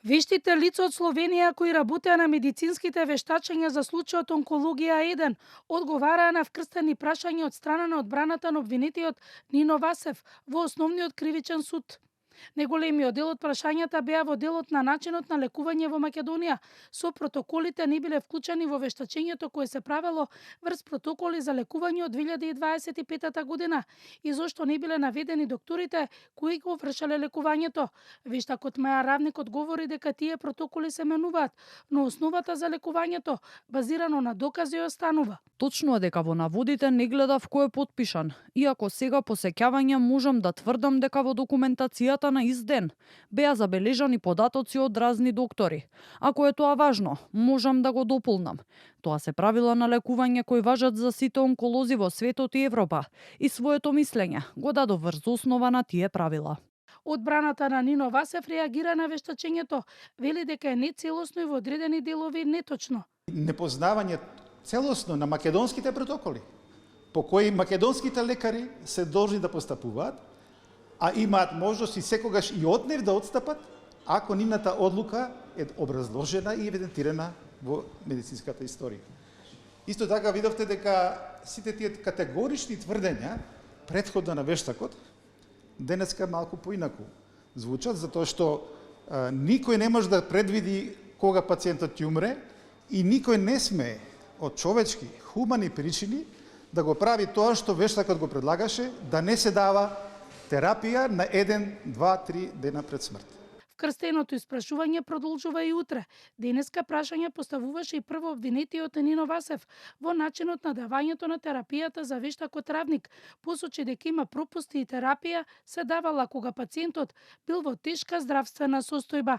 Вештите лица од Словенија кои работеа на медицинските вештачења за случајот онкологија 1 одговараа на вкрстени прашања од страна на одбраната на обвинетиот Нино Васев во основниот кривичен суд. Неголемиот дел од прашањата беа во делот на начинот на лекување во Македонија, со протоколите не биле вклучени во вештачењето кое се правело врз протоколи за лекување од 2025 година и зошто не биле наведени докторите кои го вршеле лекувањето. Вештакот Маја Равник одговори дека тие протоколи се менуваат, но основата за лекувањето, базирано на докази, останува. Точно е дека во наводите не гледав кој е потпишан, иако сега по сеќавање можам да тврдам дека во документацијата на ист ден беа забележани податоци од разни доктори. Ако е тоа важно, можам да го дополнам. Тоа се правила на лекување кои важат за сите онколози во светот и Европа и своето мислење го дадов врз основа на тие правила. Одбраната на Нино Васев реагира на вештачењето, вели дека е нецелосно и во одредени делови неточно. Непознавање целосно на македонските протоколи, по кои македонските лекари се должни да постапуваат, а имаат можност и секогаш и од нив да отстапат, ако нивната одлука е образложена и евидентирана во медицинската историја. Исто така видовте дека сите тие категорични тврдења претходно на вештакот денеска малку поинаку звучат, затоа што никој не може да предвиди кога пациентот ќе умре и никој не смее од човечки, хумани причини да го прави тоа што вештакот го предлагаше, да не се дава терапија на 1, 2, 3 дена пред смрт. Вкрстеното испрашување продолжува и утре. Денеска прашање поставуваше и прво обвинетиот Нино Васев во начинот на давањето на терапијата за вештакот Равник. Посочи дека има пропусти и терапија се давала кога пациентот бил во тешка здравствена состојба.